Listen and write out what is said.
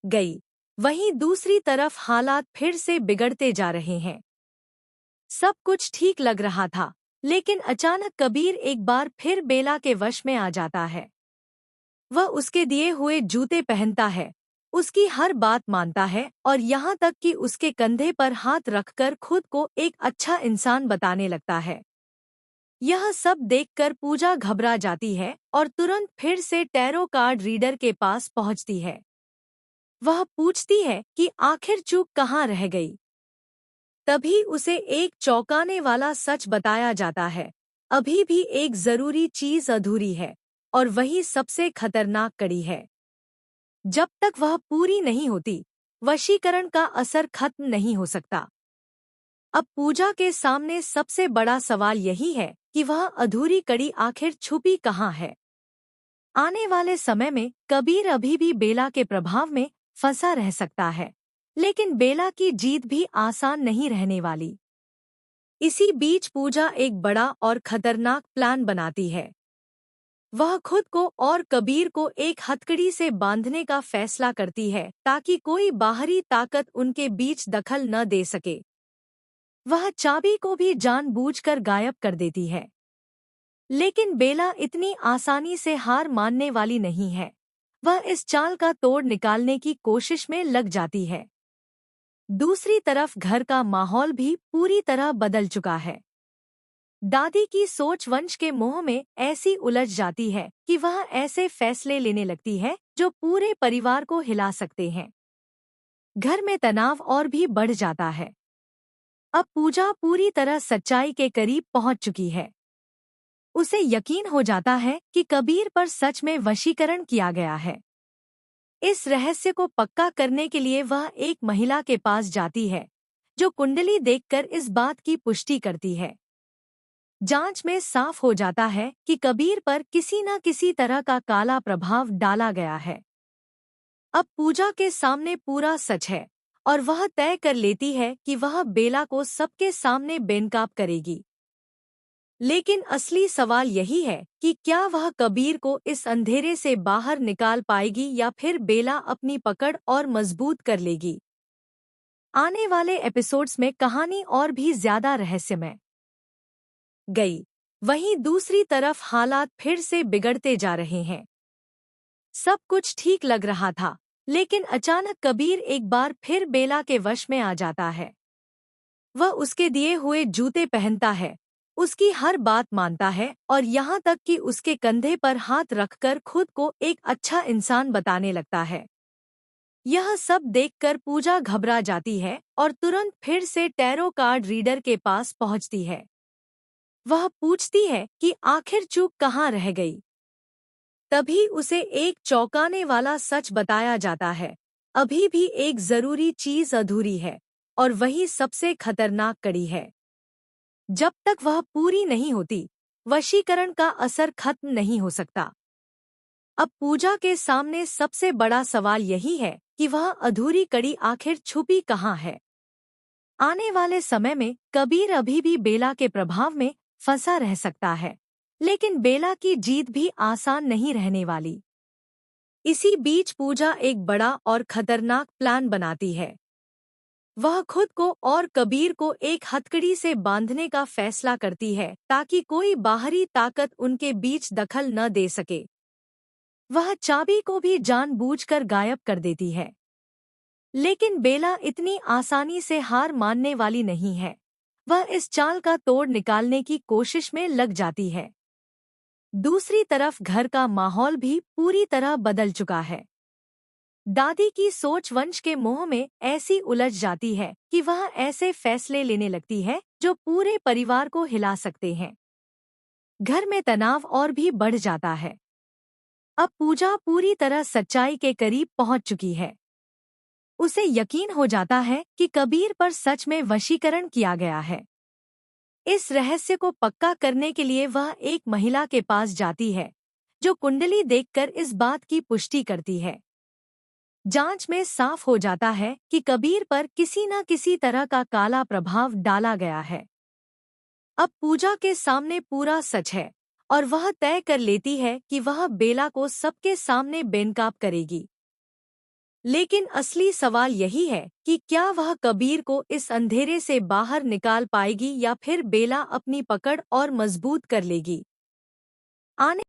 गई। वहीं दूसरी तरफ हालात फिर से बिगड़ते जा रहे हैं। सब कुछ ठीक लग रहा था, लेकिन अचानक कबीर एक बार फिर बेला के वश में आ जाता है। वह उसके दिए हुए जूते पहनता है, उसकी हर बात मानता है और यहाँ तक कि उसके कंधे पर हाथ रखकर खुद को एक अच्छा इंसान बताने लगता है। यह सब देखकर पूजा घबरा जाती है और तुरंत फिर से टैरो कार्ड रीडर के पास पहुंचती है। वह पूछती है कि आखिर चूक कहाँ रह गई। तभी उसे एक चौंकाने वाला सच बताया जाता है। अभी भी एक जरूरी चीज अधूरी है, और वही सबसे खतरनाक कड़ी है। जब तक वह पूरी नहीं होती, वशीकरण का असर खत्म नहीं हो सकता। अब पूजा के सामने सबसे बड़ा सवाल यही है कि वह अधूरी कड़ी आखिर छुपी कहाँ है। आने वाले समय में कबीर अभी भी बेला के प्रभाव में फंसा रह सकता है, लेकिन बेला की जीत भी आसान नहीं रहने वाली। इसी बीच पूजा एक बड़ा और खतरनाक प्लान बनाती है। वह खुद को और कबीर को एक हथकड़ी से बांधने का फैसला करती है ताकि कोई बाहरी ताकत उनके बीच दखल न दे सके। वह चाबी को भी जानबूझकर गायब कर देती है। लेकिन बेला इतनी आसानी से हार मानने वाली नहीं है। वह इस चाल का तोड़ निकालने की कोशिश में लग जाती है। दूसरी तरफ घर का माहौल भी पूरी तरह बदल चुका है। दादी की सोच वंश के मोह में ऐसी उलझ जाती है कि वह ऐसे फैसले लेने लगती है जो पूरे परिवार को हिला सकते हैं। घर में तनाव और भी बढ़ जाता है। अब पूजा पूरी तरह सच्चाई के करीब पहुंच चुकी है। उसे यकीन हो जाता है कि कबीर पर सच में वशीकरण किया गया है। इस रहस्य को पक्का करने के लिए वह एक महिला के पास जाती है, जो कुंडली देखकर इस बात की पुष्टि करती है। जांच में साफ हो जाता है कि कबीर पर किसी न किसी तरह का काला प्रभाव डाला गया है। अब पूजा के सामने पूरा सच है, और वह तय कर लेती है कि वह बेला को सबके सामने बेनकाब करेगी। लेकिन असली सवाल यही है कि क्या वह कबीर को इस अंधेरे से बाहर निकाल पाएगी या फिर बेला अपनी पकड़ और मजबूत कर लेगी। आने वाले एपिसोड्स में कहानी और भी ज्यादा रहस्यमय गई। वहीं दूसरी तरफ हालात फिर से बिगड़ते जा रहे हैं। सब कुछ ठीक लग रहा था, लेकिन अचानक कबीर एक बार फिर बेला के वश में आ जाता है। वह उसके दिए हुए जूते पहनता है, उसकी हर बात मानता है और यहाँ तक कि उसके कंधे पर हाथ रखकर खुद को एक अच्छा इंसान बताने लगता है। यह सब देखकर पूजा घबरा जाती है और तुरंत फिर से टैरो कार्ड रीडर के पास पहुंचती है। वह पूछती है कि आखिर चूक कहाँ रह गई। तभी उसे एक चौंकाने वाला सच बताया जाता है। अभी भी एक जरूरी चीज अधूरी है, और वही सबसे खतरनाक कड़ी है। जब तक वह पूरी नहीं होती, वशीकरण का असर खत्म नहीं हो सकता। अब पूजा के सामने सबसे बड़ा सवाल यही है कि वह अधूरी कड़ी आखिर छुपी कहाँ है। आने वाले समय में कबीर अभी भी बेला के प्रभाव में फंसा रह सकता है, लेकिन बेला की जीत भी आसान नहीं रहने वाली। इसी बीच पूजा एक बड़ा और खतरनाक प्लान बनाती है। वह खुद को और कबीर को एक हथकड़ी से बांधने का फैसला करती है ताकि कोई बाहरी ताकत उनके बीच दखल न दे सके। वह चाबी को भी जानबूझकर गायब कर देती है। लेकिन बेला इतनी आसानी से हार मानने वाली नहीं है। वह इस चाल का तोड़ निकालने की कोशिश में लग जाती है। दूसरी तरफ घर का माहौल भी पूरी तरह बदल चुका है। दादी की सोच वंश के मोह में ऐसी उलझ जाती है कि वह ऐसे फैसले लेने लगती है जो पूरे परिवार को हिला सकते हैं। घर में तनाव और भी बढ़ जाता है। अब पूजा पूरी तरह सच्चाई के करीब पहुंच चुकी है। उसे यकीन हो जाता है कि कबीर पर सच में वशीकरण किया गया है। इस रहस्य को पक्का करने के लिए वह एक महिला के पास जाती है, जो कुंडली देखकर इस बात की पुष्टि करती है। जांच में साफ हो जाता है कि कबीर पर किसी न किसी तरह का काला प्रभाव डाला गया है। अब पूजा के सामने पूरा सच है, और वह तय कर लेती है कि वह बेला को सबके सामने बेनकाब करेगी। लेकिन असली सवाल यही है कि क्या वह कबीर को इस अंधेरे से बाहर निकाल पाएगी या फिर बेला अपनी पकड़ और मजबूत कर लेगी। आने